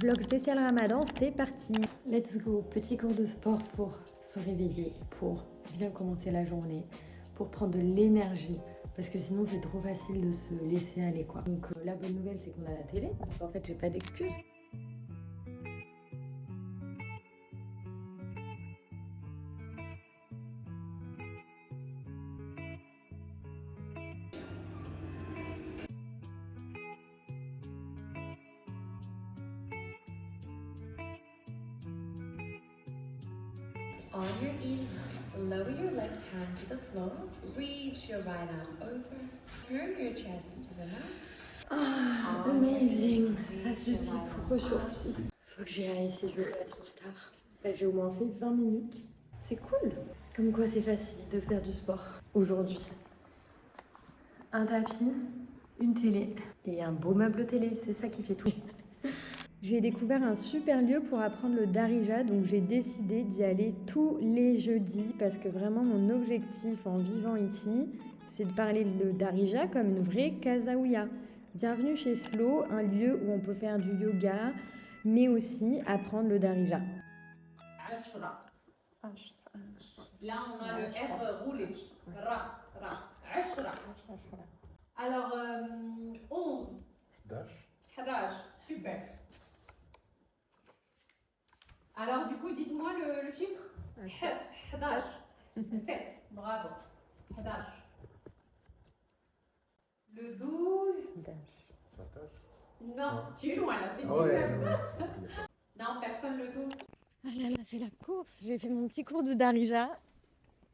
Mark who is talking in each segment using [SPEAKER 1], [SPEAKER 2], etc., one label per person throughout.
[SPEAKER 1] Vlog spécial Ramadan, c'est parti. Let's go, petit cours de sport pour se réveiller, pour bien commencer la journée, pour prendre de l'énergie. Parce que sinon c'est trop facile de se laisser aller quoi. Donc la bonne nouvelle c'est qu'on a la télé. Donc, en fait j'ai pas d'excuses.
[SPEAKER 2] On your inhale, lower your left hand to the floor, reach your right arm over, turn your chest to the mat.
[SPEAKER 1] Amazing, ça suffit pour aujourd'hui. Faut que j'y aille si je veux pas être en retard. Là, j'ai au moins fait 20 minutes. C'est cool. Comme quoi c'est facile de faire du sport aujourd'hui. Un tapis, une télé et un beau meuble télé, c'est ça qui fait tout. J'ai découvert un super lieu pour apprendre le darija, donc j'ai décidé d'y aller tous les jeudis parce que vraiment mon objectif en vivant ici, c'est de parler le darija comme une vraie kazaouia. Bienvenue chez Slow, un lieu où on peut faire du yoga, mais aussi apprendre le darija.
[SPEAKER 3] Là, on a le R roulé. Ra. Ashra. Alors, 11.
[SPEAKER 4] Dash.
[SPEAKER 3] 11. Super. Alors, du coup, dites-moi le chiffre. 11. 7. Bravo. 11. Le 12.
[SPEAKER 4] Ça tâche.
[SPEAKER 3] Non, tu es loin là, c'est 19.
[SPEAKER 4] Ouais.
[SPEAKER 3] Non, personne le 12.
[SPEAKER 1] Ah là là, c'est la course. J'ai fait mon petit cours de darija.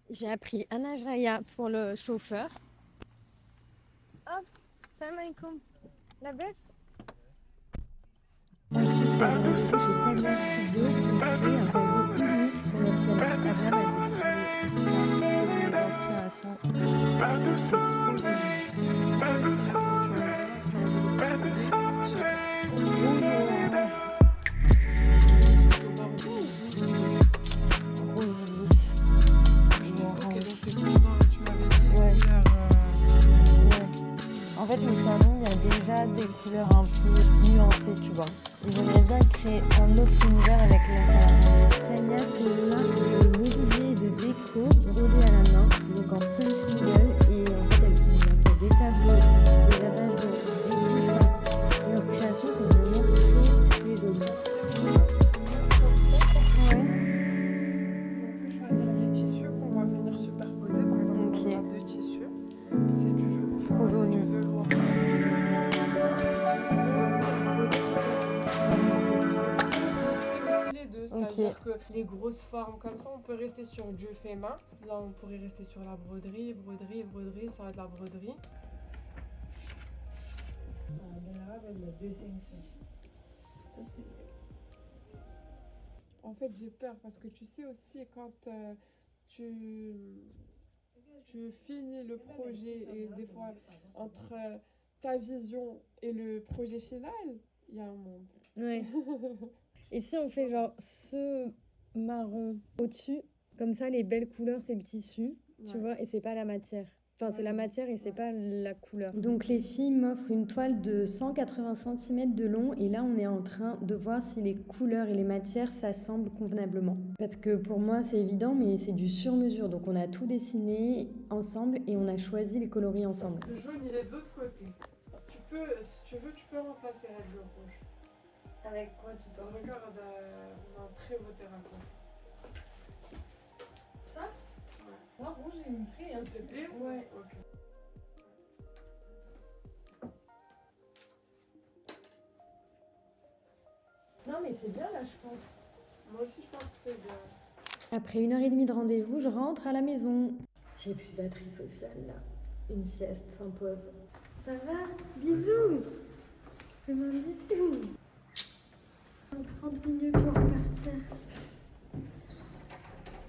[SPEAKER 1] J'ai appris Anajraya pour le chauffeur. Hop, salam alaikum. La baisse. Ensuite, j'ai fait une studio pour créer un tableau unique pour notre salon d'inspiration.
[SPEAKER 4] Pas de soleil, pas de soleil, pas de soleil.
[SPEAKER 1] En fait, le salon, il y a déjà des couleurs un peu nuancées, tu vois. Et j'aimerais bien créer un autre univers avec la couleur. Tania, c'est une marque de mobilier et de déco brodée à la main, donc en French Needle. Et en fait, elle fait des tableaux, des abages des coussins. Et leurs créations sont vraiment très jolies.
[SPEAKER 5] C'est-à-dire que les grosses formes comme ça, on peut rester sur du fait main. Là, on pourrait rester sur la broderie, ça va de la broderie.
[SPEAKER 6] Le arabe, elle a 2,500. Ça, c'est vrai.
[SPEAKER 5] En fait, j'ai peur parce que tu sais aussi, quand tu finis le projet et des fois, entre ta vision et le projet final, il y a un monde.
[SPEAKER 1] Ouais. Et si on fait genre ce marron au-dessus, comme ça les belles couleurs c'est le tissu, tu vois, et c'est pas la matière. Enfin c'est la matière et c'est pas la couleur. Donc les filles m'offrent une toile de 180 cm de long et là on est en train de voir si les couleurs et les matières s'assemblent convenablement. Parce que pour moi c'est évident mais c'est du sur-mesure, donc on a tout dessiné ensemble et on a choisi les coloris ensemble.
[SPEAKER 5] Le jaune il est de l'autre côté. Si tu veux, tu peux remplacer avec le rouge.
[SPEAKER 1] Avec quoi tu peux
[SPEAKER 5] Regarde, on a un très beau terracotta.
[SPEAKER 1] Ça?
[SPEAKER 5] Ouais.
[SPEAKER 1] Moi rouge il me plaît.
[SPEAKER 5] Il te plaît?
[SPEAKER 1] Ouais.
[SPEAKER 5] Ok.
[SPEAKER 1] Non mais c'est bien là je pense.
[SPEAKER 5] Moi aussi je pense que c'est bien.
[SPEAKER 1] Après 1h30 de rendez-vous, je rentre à la maison. J'ai plus de batterie sociale là. Une sieste s'impose. Ça va? Bisous! Fais-moi un bisou! 30 minutes pour repartir.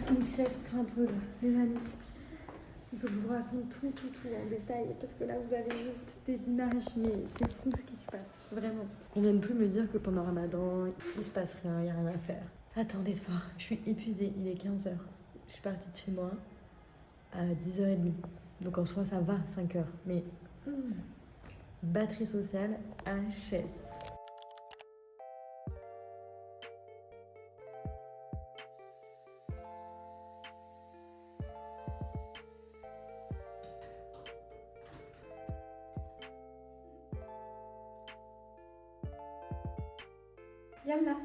[SPEAKER 1] Une sieste s'impose, les amis. Il faut que je vous raconte tout en détail parce que là vous avez juste des images, mais c'est fou ce qui se passe, vraiment. On vient de plus me dire que pendant Ramadan, il se passe rien, il n'y a rien à faire. Attendez de voir, je suis épuisée, il est 15h. Je suis partie de chez moi à 10h30. Donc en soi ça va, 5h. Mais batterie sociale HS. Yalla.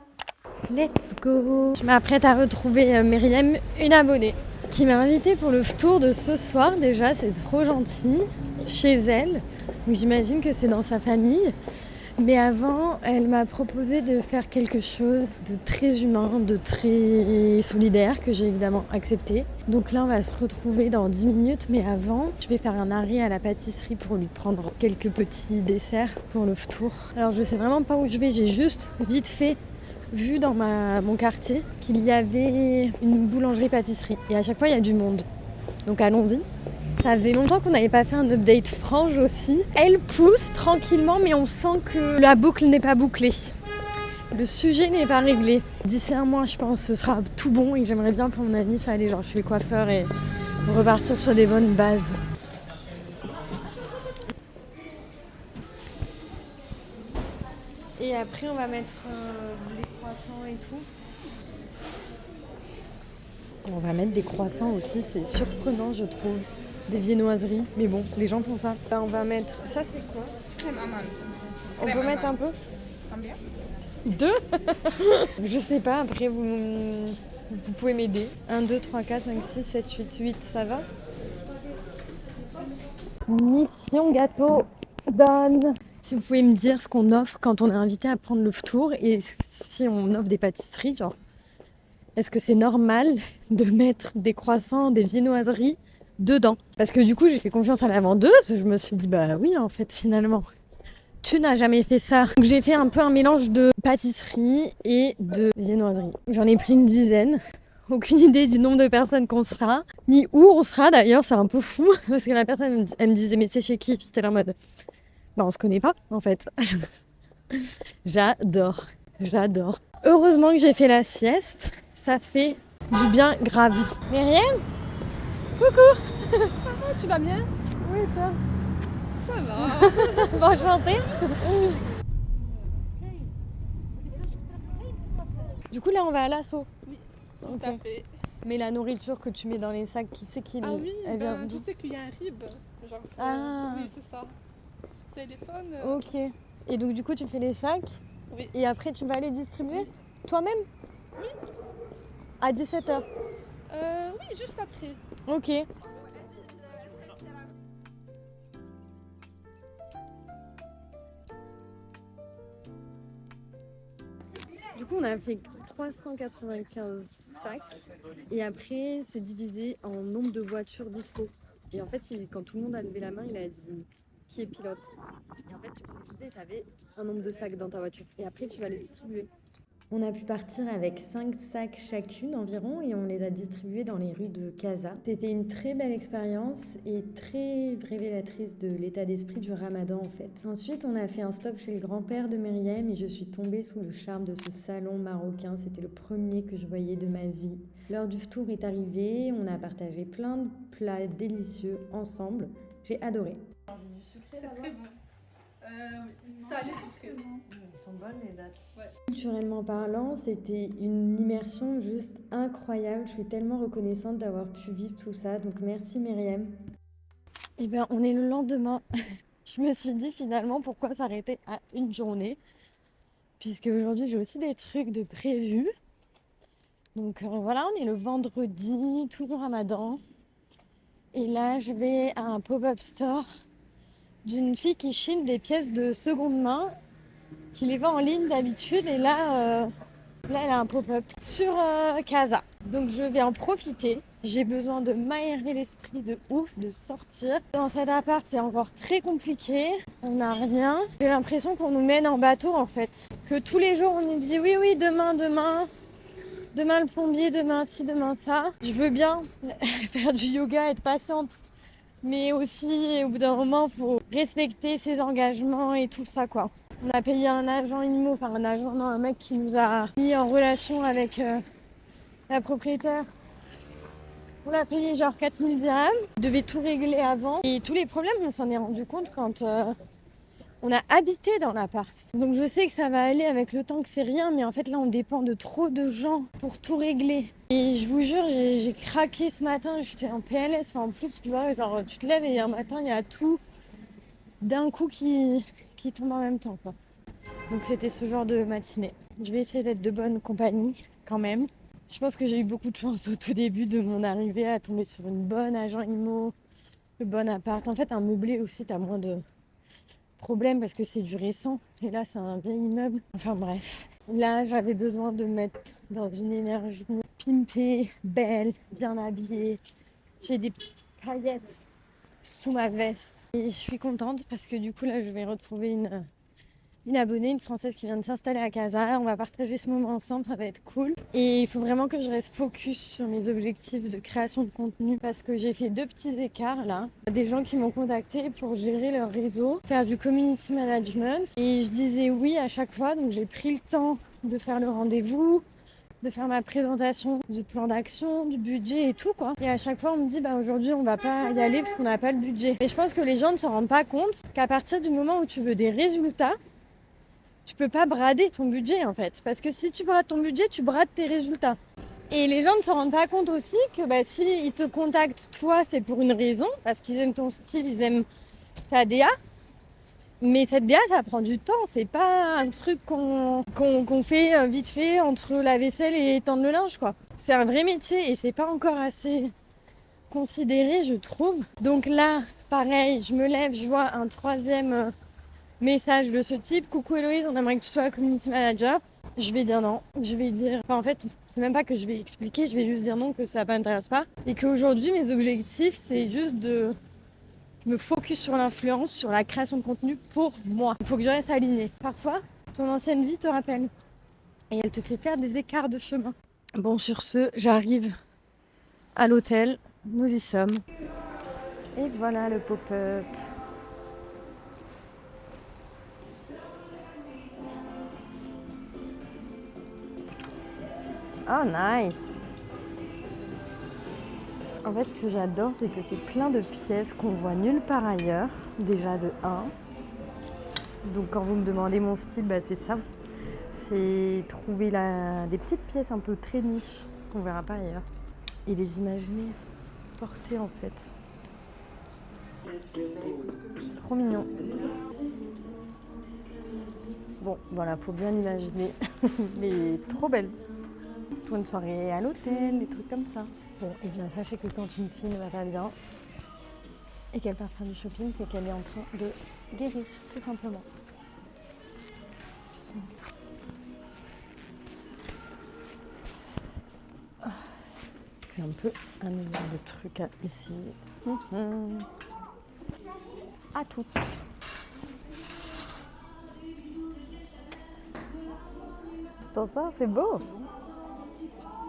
[SPEAKER 1] Let's go. Je m'apprête à retrouver Myriam, une abonnée, qui m'a invitée pour le tour de ce soir. Déjà, c'est trop gentil, chez elle. Donc j'imagine que c'est dans sa famille. Mais avant, elle m'a proposé de faire quelque chose de très humain, de très solidaire, que j'ai évidemment accepté. Donc là, on va se retrouver dans 10 minutes, mais avant, je vais faire un arrêt à la pâtisserie pour lui prendre quelques petits desserts pour le tour. Alors, je sais vraiment pas où je vais, j'ai juste vite fait vu dans mon quartier qu'il y avait une boulangerie-pâtisserie. Et à chaque fois, il y a du monde. Donc allons-y. Ça faisait longtemps qu'on n'avait pas fait un update frange aussi. Elle pousse tranquillement, mais on sent que la boucle n'est pas bouclée. Le sujet n'est pas réglé. D'ici un mois, je pense, ce sera tout bon et j'aimerais bien pour mon anniv aller genre chez le coiffeur et repartir sur des bonnes bases. Et après, on va mettre les croissants et tout. On va mettre des croissants aussi, c'est surprenant, je trouve. Des viennoiseries, mais bon, les gens font ça. Là, on va mettre... Ça, c'est quoi?
[SPEAKER 3] Crème amande.
[SPEAKER 1] On peut mettre un peu?
[SPEAKER 3] Combien?
[SPEAKER 1] 2? Je sais pas, après, vous pouvez m'aider. 1, 2, 3, 4, 5, 6, 7, 8, 8, ça va? Mission gâteau donne. Si vous pouvez me dire ce qu'on offre quand on est invité à prendre le tour et si on offre des pâtisseries, genre, est-ce que c'est normal de mettre des croissants, des viennoiseries dedans? Parce que du coup, j'ai fait confiance à la vendeuse. Je me suis dit, bah oui, en fait, finalement, tu n'as jamais fait ça. Donc j'ai fait un peu un mélange de pâtisserie et de viennoiserie. J'en ai pris une dizaine. Aucune idée du nombre de personnes qu'on sera, ni où on sera d'ailleurs, c'est un peu fou. Parce que la personne, elle me disait, mais c'est chez qui? J'étais là en mode, bah on se connaît pas, en fait. J'adore. Heureusement que j'ai fait la sieste. Ça fait du bien grave. Myriam? Coucou.
[SPEAKER 3] Ça va, tu vas bien?
[SPEAKER 1] Oui, toi?
[SPEAKER 3] Ça va.
[SPEAKER 1] Bon, enchantée. Du coup, là, on va à l'assaut.
[SPEAKER 3] Oui, tout
[SPEAKER 1] Ok.
[SPEAKER 3] à fait.
[SPEAKER 1] Mais la nourriture que tu mets dans les sacs, qui c'est qui
[SPEAKER 3] Ah oui,
[SPEAKER 1] elle vient
[SPEAKER 3] tu
[SPEAKER 1] d'où?
[SPEAKER 3] sais qu'il y a un RIB. Genre,
[SPEAKER 1] Ah.
[SPEAKER 3] Oui, c'est ça. Sur téléphone.
[SPEAKER 1] Ok. Et donc, du coup, tu fais les sacs?
[SPEAKER 3] Oui.
[SPEAKER 1] Et après, tu vas les distribuer
[SPEAKER 3] Oui.
[SPEAKER 1] toi-même?
[SPEAKER 3] Oui.
[SPEAKER 1] À 17h?
[SPEAKER 3] Oui, juste après.
[SPEAKER 1] Ok. Du coup, on a fait 395 sacs et après, c'est divisé en nombre de voitures dispo. Et en fait, quand tout le monde a levé la main, il a dit qui est pilote. Et en fait, tu conduisais et tu avais un nombre de sacs dans ta voiture. Et après, tu vas les distribuer. On a pu partir avec 5 sacs chacune environ et on les a distribués dans les rues de Casa. C'était une très belle expérience et très révélatrice de l'état d'esprit du Ramadan en fait. Ensuite, on a fait un stop chez le grand-père de Myriam et je suis tombée sous le charme de ce salon marocain. C'était le premier que je voyais de ma vie. L'heure du tour est arrivée, on a partagé plein de plats délicieux ensemble. J'ai adoré.
[SPEAKER 3] C'est très bon. Ça allait sucré.
[SPEAKER 1] Elles sont bonnes les dates.
[SPEAKER 3] Ouais.
[SPEAKER 1] Culturellement parlant, c'était une immersion juste incroyable. Je suis tellement reconnaissante d'avoir pu vivre tout ça. Donc merci Myriam. Eh bien, on est le lendemain. Je me suis dit finalement pourquoi s'arrêter à une journée. Puisque aujourd'hui j'ai aussi des trucs de prévus. Donc voilà, on est le vendredi, toujours Ramadan. Et là, je vais à un pop-up store d'une fille qui chine des pièces de seconde main, qui les vend en ligne d'habitude. Et là, elle a un pop-up sur Casa. Donc je vais en profiter. J'ai besoin de m'aérer l'esprit de ouf, de sortir. Dans cet appart, c'est encore très compliqué. On n'a rien. J'ai l'impression qu'on nous mène en bateau en fait. Que tous les jours, on nous dit oui, oui, demain. Demain le plombier, demain ci, demain ça. Je veux bien faire du yoga, être patiente. Mais aussi, au bout d'un moment, il faut respecter ses engagements et tout ça, quoi. On a payé un agent IMO, enfin un mec qui nous a mis en relation avec la propriétaire. On l'a payé genre 4000 dirhams. On devait tout régler avant. Et tous les problèmes, on s'en est rendu compte quand on a habité dans l'appart. Donc je sais que ça va aller avec le temps, que c'est rien, mais en fait là on dépend de trop de gens pour tout régler. Et je vous jure, j'ai craqué ce matin, j'étais en PLS. Enfin, en plus, tu vois, genre tu te lèves et un matin il y a tout d'un coup qui tombe en même temps, quoi. Donc c'était ce genre de matinée. Je vais essayer d'être de bonne compagnie quand même. Je pense que j'ai eu beaucoup de chance au tout début de mon arrivée à tomber sur une bonne agent IMO, le bon appart. En fait, un meublé aussi, t'as moins de problèmes parce que c'est du récent. Et là, c'est un vieil immeuble. Enfin bref. Là, j'avais besoin de me mettre dans une énergie pimpée, belle, bien habillée. J'ai des petites paillettes sous ma veste. Et je suis contente parce que du coup, là, je vais retrouver une abonnée, une Française qui vient de s'installer à Casa. On va partager ce moment ensemble, ça va être cool. Et il faut vraiment que je reste focus sur mes objectifs de création de contenu parce que j'ai fait 2 petits écarts là. Des gens qui m'ont contacté pour gérer leur réseau, faire du community management. Et je disais oui à chaque fois, donc j'ai pris le temps de faire le rendez-vous, de faire ma présentation du plan d'action, du budget et tout quoi. Et à chaque fois on me dit aujourd'hui on va pas y aller parce qu'on n'a pas le budget. Et je pense que les gens ne se rendent pas compte qu'à partir du moment où tu veux des résultats, tu peux pas brader ton budget en fait. Parce que si tu brades ton budget, tu brades tes résultats. Et les gens ne se rendent pas compte aussi que s'ils te contactent, toi, c'est pour une raison. Parce qu'ils aiment ton style, ils aiment ta DA. Mais cette DA, ça prend du temps. C'est pas un truc qu'on fait vite fait entre la vaisselle et tendre le linge, quoi. C'est un vrai métier et c'est pas encore assez considéré, je trouve. Donc là, pareil, je me lève, je vois un 3e... message de ce type, coucou Héloïse, on aimerait que tu sois community manager. Je vais dire non, je vais dire, en fait, c'est même pas que je vais expliquer, je vais juste dire non, que ça m'intéresse pas. Et qu'aujourd'hui, mes objectifs, c'est juste de me focus sur l'influence, sur la création de contenu pour moi. Il faut que je reste alignée. Parfois, ton ancienne vie te rappelle et elle te fait faire des écarts de chemin. Bon, sur ce, j'arrive à l'hôtel, nous y sommes. Et voilà le pop-up. Oh nice! En fait, ce que j'adore, c'est que c'est plein de pièces qu'on voit nulle part ailleurs, déjà de 1. Donc quand vous me demandez mon style, c'est ça. C'est trouver des petites pièces un peu très niches qu'on verra pas ailleurs. Et les imaginer porter en fait. Trop mignon. Bon, voilà, faut bien l'imaginer. Mais trop belle. Pour une soirée à l'hôtel, des trucs comme ça. Bon, et bien sachez que quand une fille ne va pas bien et qu'elle part faire du shopping, c'est qu'elle est en train de guérir, tout simplement. C'est un peu un milliard de trucs à essayer. À toutes. C'est ça, c'est beau.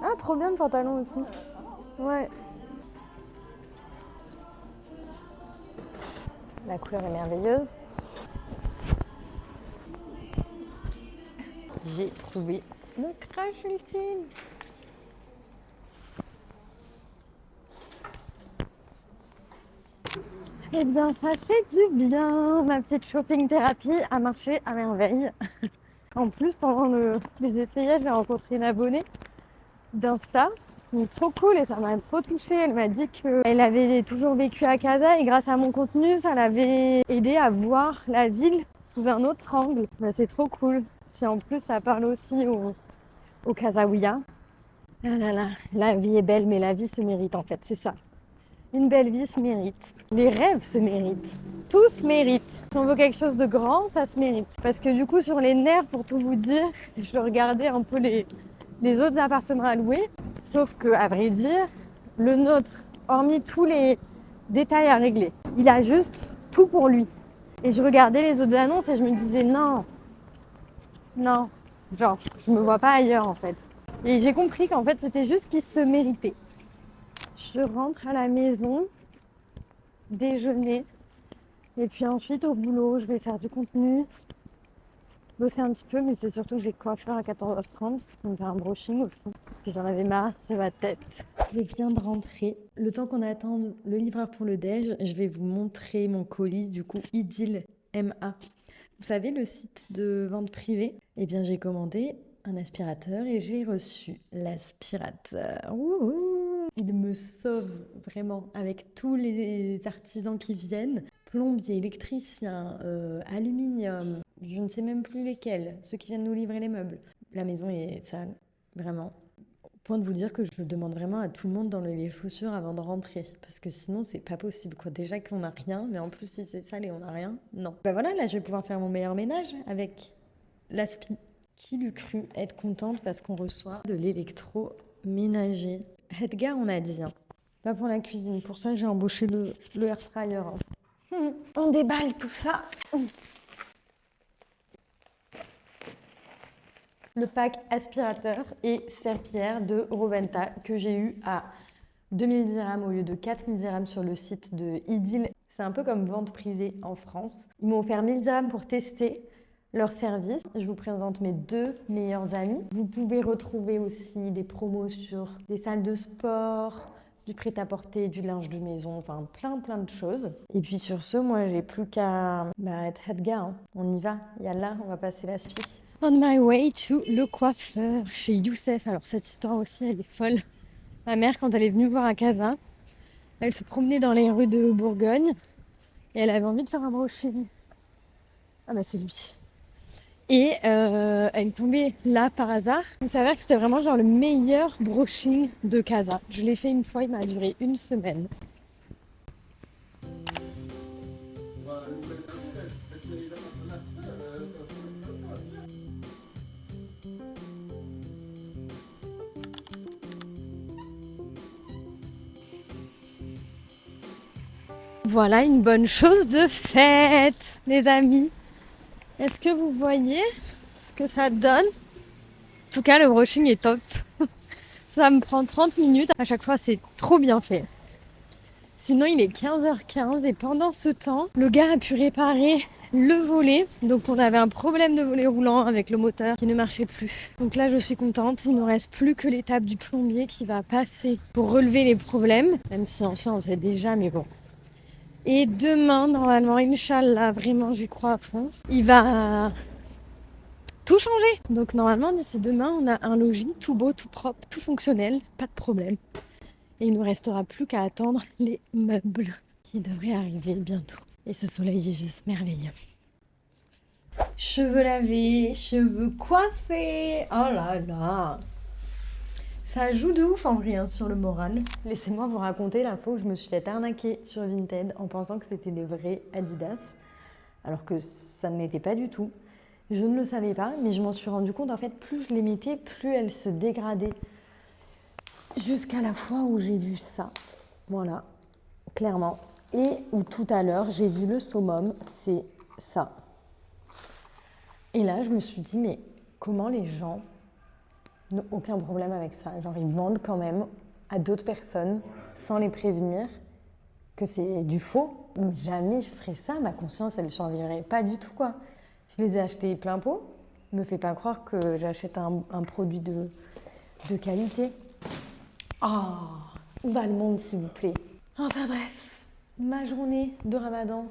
[SPEAKER 1] Ah, trop bien le pantalon aussi. Ouais. La couleur est merveilleuse. J'ai trouvé le crash ultime. Eh bien, ça fait du bien. Ma petite shopping thérapie a marché à merveille. En plus, pendant les essayages, j'ai rencontré une abonnée d'Insta. Trop cool et ça m'a trop touchée. Elle m'a dit qu'elle avait toujours vécu à Casa et grâce à mon contenu, ça l'avait aidé à voir la ville sous un autre angle. C'est trop cool. Si en plus ça parle aussi au Casaouia. Ah là là, la vie est belle mais la vie se mérite en fait, c'est ça. Une belle vie se mérite. Les rêves se méritent. Tout se mérite. Si on veut quelque chose de grand, ça se mérite. Parce que du coup, sur les nerfs, pour tout vous dire, je regardais un peu les autres appartements à louer. Sauf que, à vrai dire, le nôtre, hormis tous les détails à régler, il a juste tout pour lui. Et je regardais les autres annonces et je me disais non, genre, je me vois pas ailleurs en fait. Et j'ai compris qu'en fait, c'était juste qu'il se méritait. Je rentre à la maison, déjeuner, et puis ensuite au boulot, je vais faire du contenu, bosser un petit peu, mais c'est surtout que j'ai coiffeur à 14h30, je vais me faire un brushing aussi, parce que j'en avais marre, c'est ma tête. Je viens de rentrer. Le temps qu'on attend le livreur pour le déj, je vais vous montrer mon colis, du coup, Idyll MA. Vous savez, le site de vente privée? Eh bien, j'ai commandé un aspirateur et j'ai reçu l'aspirateur. Wouhou! Il me sauve vraiment avec tous les artisans qui viennent. Plombier, électricien, aluminium, Je ne sais même plus lesquels, ceux qui viennent nous livrer les meubles. La maison est sale, vraiment. Au point de vous dire que je demande vraiment à tout le monde d'enlever les chaussures avant de rentrer. Parce que sinon, c'est pas possible, quoi. Déjà qu'on n'a rien, mais en plus, si c'est sale et on n'a rien, non. Bah voilà, là, je vais pouvoir faire mon meilleur ménage avec l'aspi. Qui l'eût cru être contente parce qu'on reçoit de l'électroménager. Edgar, on a dit, hein. Pas pour la cuisine. Pour ça, j'ai embauché le air fryer. Hein. On déballe tout ça. Le pack aspirateur et serpillière de Roventa que j'ai eu à 2000 dirhams au lieu de 4000 dirhams sur le site de Idil. C'est un peu comme vente privée en France. Ils m'ont offert 1000 dirhams pour tester leur service. Je vous présente mes 2 meilleurs amis. Vous pouvez retrouver aussi des promos sur des salles de sport, du prêt-à-porter, du linge de maison, enfin plein de choses. Et puis sur ce, moi j'ai plus qu'à être Edgar. Hein. On y va, yallah, on va passer l'aspi. On my way to le coiffeur chez Youssef. Alors cette histoire aussi, elle est folle. Ma mère, quand elle est venue me voir à Casa, elle se promenait dans les rues de Bourgogne et elle avait envie de faire un brushing. Ah bah c'est lui. Et elle est tombée là par hasard. Il s'avère que c'était vraiment genre le meilleur brushing de Casa. Je l'ai fait une fois, il m'a duré 1 semaine. Voilà une bonne chose de faite, les amis. Est-ce que vous voyez ce que ça donne? En tout cas, le brushing est top. Ça me prend 30 minutes. À chaque fois, c'est trop bien fait. Sinon, il est 15h15 et pendant ce temps, le gars a pu réparer le volet. Donc, on avait un problème de volet roulant avec le moteur qui ne marchait plus. Donc là, je suis contente. Il ne nous reste plus que l'étape du plombier qui va passer pour relever les problèmes. Même si en soi, on sait déjà, mais bon. Et demain, normalement, Inch'Allah, vraiment, j'y crois à fond, il va tout changer. Donc normalement, d'ici demain, on a un logis tout beau, tout propre, tout fonctionnel, pas de problème. Et il ne nous restera plus qu'à attendre les meubles qui devraient arriver bientôt. Et ce soleil est juste merveilleux. Cheveux lavés, cheveux coiffés, oh là là. Ça joue de ouf en vrai sur le moral. Laissez-moi vous raconter la fois où je me suis fait arnaquer sur Vinted en pensant que c'était des vrais Adidas, alors que ça ne l'était pas du tout. Je ne le savais pas, mais je m'en suis rendu compte, en fait, plus je les mettais, plus elles se dégradaient. Jusqu'à la fois où j'ai vu ça, voilà, clairement. Et où tout à l'heure, j'ai vu le summum, c'est ça. Et là, je me suis dit, mais comment les gens n'ont aucun problème avec ça? Genre, ils vendent quand même à d'autres personnes, sans les prévenir, que c'est du faux. Jamais je ferais ça, ma conscience, elle ne survivrait pas du tout, quoi. Je les ai achetés plein pot. Me fais pas croire que j'achète un produit de qualité. Oh, où va le monde, s'il vous plaît? Enfin bref, ma journée de Ramadan.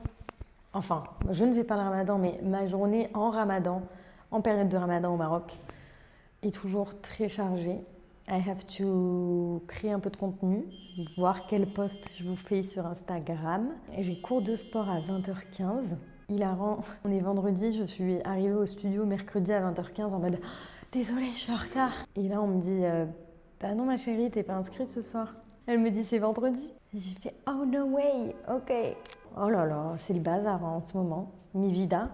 [SPEAKER 1] Enfin, je ne fais pas le Ramadan, mais ma journée en Ramadan, en période de Ramadan au Maroc, est toujours très chargée. I have to créer un peu de contenu, voir quel post je vous fais sur Instagram. Et j'ai cours de sport à 20h15. Hilarant, on est vendredi, je suis arrivée au studio mercredi à 20h15 en mode « Désolée, je suis en retard ». Et là, on me dit « Bah non ma chérie, t'es pas inscrite ce soir ». Elle me dit « C'est vendredi ». J'ai fait « Oh no way, ok ». Oh là là, c'est le bazar en ce moment. Mi vida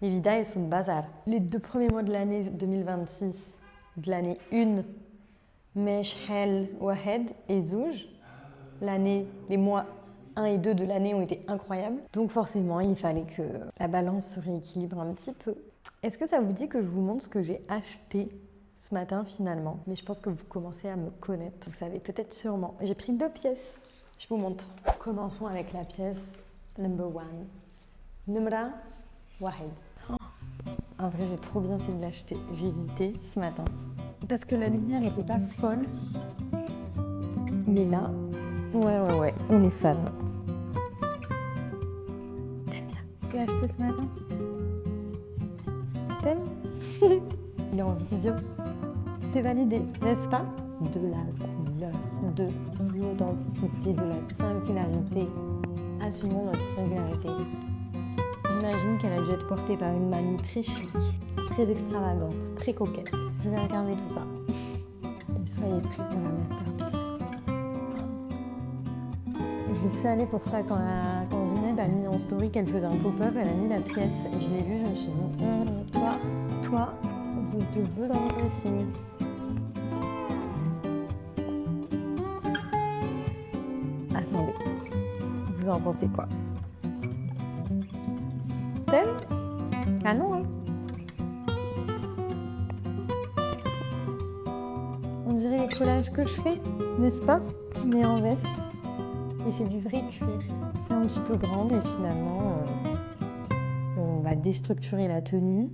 [SPEAKER 1] est sous le bazar. Les 2 premiers mois de l'année 2026, de l'année 1, Meshhel, Wahed et Zouj. Les mois 1 et 2 de l'année ont été incroyables. Donc forcément, il fallait que la balance se rééquilibre un petit peu. Est-ce que ça vous dit que je vous montre ce que j'ai acheté ce matin finalement? Mais je pense que vous commencez à me connaître. Vous savez peut-être sûrement. J'ai pris 2 pièces. Je vous montre. Commençons avec la pièce number 1. Numra Wahed. En vrai, j'ai trop bien fait de l'acheter. J'ai hésité ce matin. Parce que la lumière n'était pas folle. Mais là, ouais, on est fan. T'aimes bien ce que j'ai acheté ce matin? T'aimes? Il est en visio. C'est validé, n'est-ce pas? De la couleur, de l'authenticité, de la singularité. Assumons notre singularité. J'imagine qu'elle a dû être portée par une mamie très chic, très extravagante, très coquette. Je vais regarder tout ça. Et soyez prêts pour la masterpiece. J'y suis allée pour ça quand Zineb a mis en story qu'elle faisait un pop-up, elle a mis la pièce. Et je l'ai vue, je me suis dit, toi, je te veux dans le dressing. Attendez, vous en pensez quoi? T'aimes? Ah non, hein? On dirait les collages que je fais, n'est-ce pas? Mais en veste. Et c'est du vrai cuir. C'est un petit peu grand, mais finalement, on va déstructurer la tenue.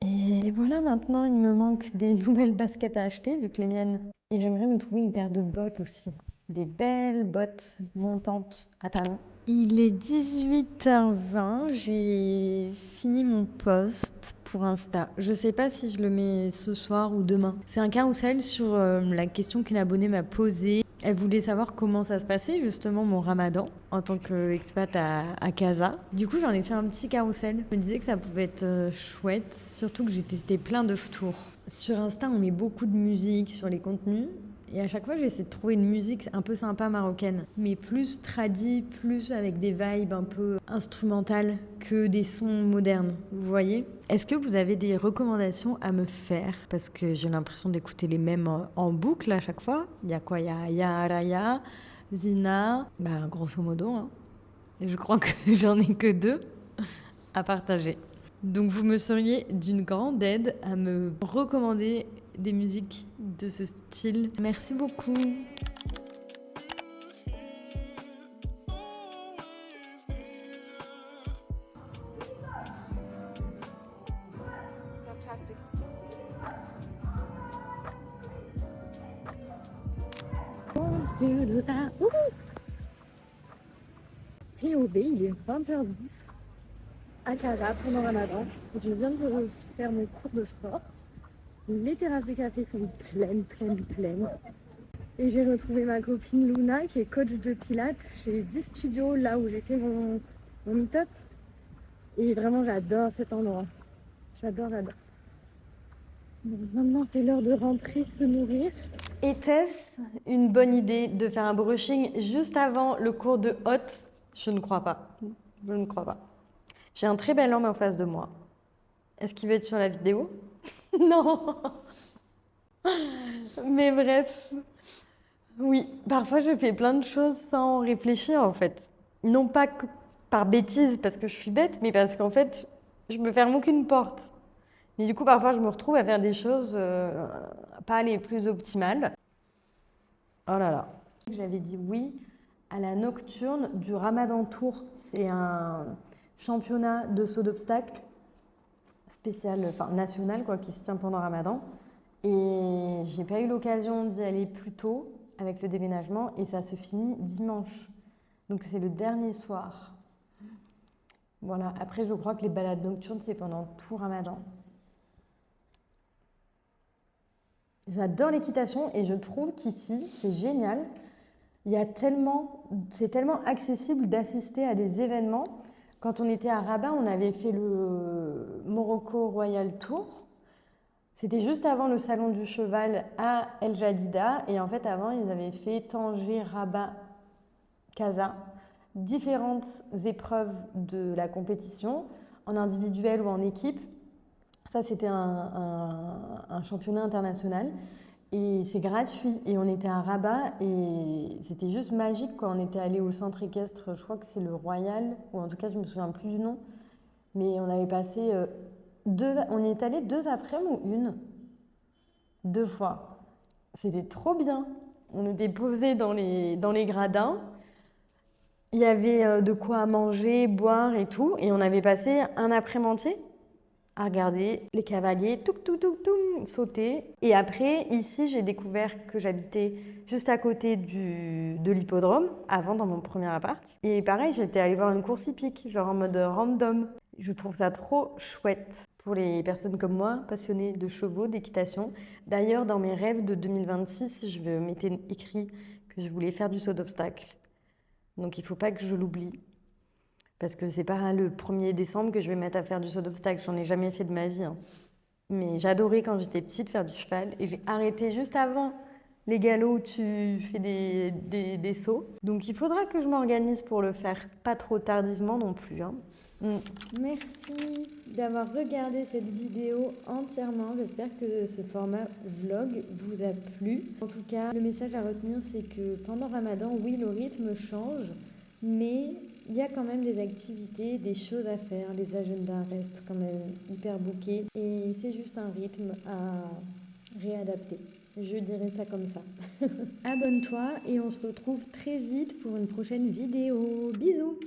[SPEAKER 1] Et voilà, maintenant, il me manque des nouvelles baskets à acheter, vu que les miennes... Et j'aimerais me trouver une paire de bottes aussi. Des belles bottes montantes à talons. Il est 18h20, j'ai fini mon post pour Insta. Je sais pas si je le mets ce soir ou demain. C'est un carrousel sur la question qu'une abonnée m'a posée. Elle voulait savoir comment ça se passait justement mon ramadan en tant qu'expat à Casa. Du coup, j'en ai fait un petit carrousel. Je me disais que ça pouvait être chouette, surtout que j'ai testé plein de tours. Sur Insta, on met beaucoup de musique sur les contenus. Et à chaque fois, j'essaie de trouver une musique un peu sympa marocaine, mais plus tradie, plus avec des vibes un peu instrumentales que des sons modernes, vous voyez? Est-ce que vous avez des recommandations à me faire? Parce que j'ai l'impression d'écouter les mêmes en boucle à chaque fois. Il y a quoi? Il y a Araya, Zina, grosso modo. Hein. Et je crois que j'en ai que 2 à partager. Donc vous me seriez d'une grande aide à me recommander des musiques de ce style. Merci beaucoup. POV, il est 20h10 à Casa pendant Ramadan. Je viens de faire mon cours de sport. Les terrasses des cafés sont pleines. Et j'ai retrouvé ma copine Luna qui est coach de pilates chez 10 studios, là où j'ai fait mon meet-up. Et vraiment, j'adore cet endroit. J'adore. Donc maintenant, c'est l'heure de rentrer se nourrir. Était-ce une bonne idée de faire un brushing juste avant le cours de hôte? Je ne crois pas. J'ai un très bel homme en face de moi. Est-ce qu'il veut être sur la vidéo? Non. Mais bref. Oui, parfois je fais plein de choses sans réfléchir en fait. Non pas que par bêtise parce que je suis bête, mais parce qu'en fait, je me ferme aucune porte. Mais du coup, parfois je me retrouve à faire des choses pas les plus optimales. Oh là là. J'avais dit oui à la nocturne du Ramadan Tour. C'est un championnat de saut d'obstacles spécial, national qui se tient pendant Ramadan. Et j'ai pas eu l'occasion d'y aller plus tôt avec le déménagement et ça se finit dimanche. Donc c'est le dernier soir. Voilà, après je crois que les balades nocturnes c'est pendant tout Ramadan. J'adore l'équitation et je trouve qu'ici c'est génial. C'est tellement accessible d'assister à des événements. Quand on était à Rabat, on avait fait le Morocco Royal Tour. C'était juste avant le salon du cheval à El Jadida. Et en fait, avant, ils avaient fait Tanger, Rabat, Casa. Différentes épreuves de la compétition, en individuel ou en équipe. Ça, c'était un championnat international. Et c'est gratuit. Et on était à Rabat et c'était juste magique. On était allé au centre équestre, je crois que c'est le Royal, ou en tout cas, je me souviens plus du nom. Mais on avait passé... on y est allé 2 après-midi ou 1? 2 fois. C'était trop bien. On était posés dans les gradins. Il y avait de quoi manger, boire et tout. Et on avait passé un après-midi entier à regarder les cavaliers sauter. Et après, ici, j'ai découvert que j'habitais juste à côté de l'hippodrome, avant dans mon premier appart. Et pareil, j'étais allée voir une course hippique, genre en mode random. Je trouve ça trop chouette pour les personnes comme moi, passionnées de chevaux, d'équitation. D'ailleurs, dans mes rêves de 2026, je m'étais écrit que je voulais faire du saut d'obstacle. Donc il ne faut pas que je l'oublie. Parce que c'est pas le 1er décembre que je vais mettre à faire du saut d'obstacle. J'en ai jamais fait de ma vie, hein. Mais j'adorais quand j'étais petite faire du cheval et j'ai arrêté juste avant les galops où tu fais des sauts. Donc il faudra que je m'organise pour le faire, pas trop tardivement non plus, hein. Merci d'avoir regardé cette vidéo entièrement. J'espère que ce format vlog vous a plu. En tout cas, le message à retenir, c'est que pendant Ramadan, oui, le rythme change, mais il y a quand même des activités, des choses à faire. Les agendas restent quand même hyper bookés et c'est juste un rythme à réadapter. Je dirais ça comme ça. Abonne-toi et on se retrouve très vite pour une prochaine vidéo. Bisous!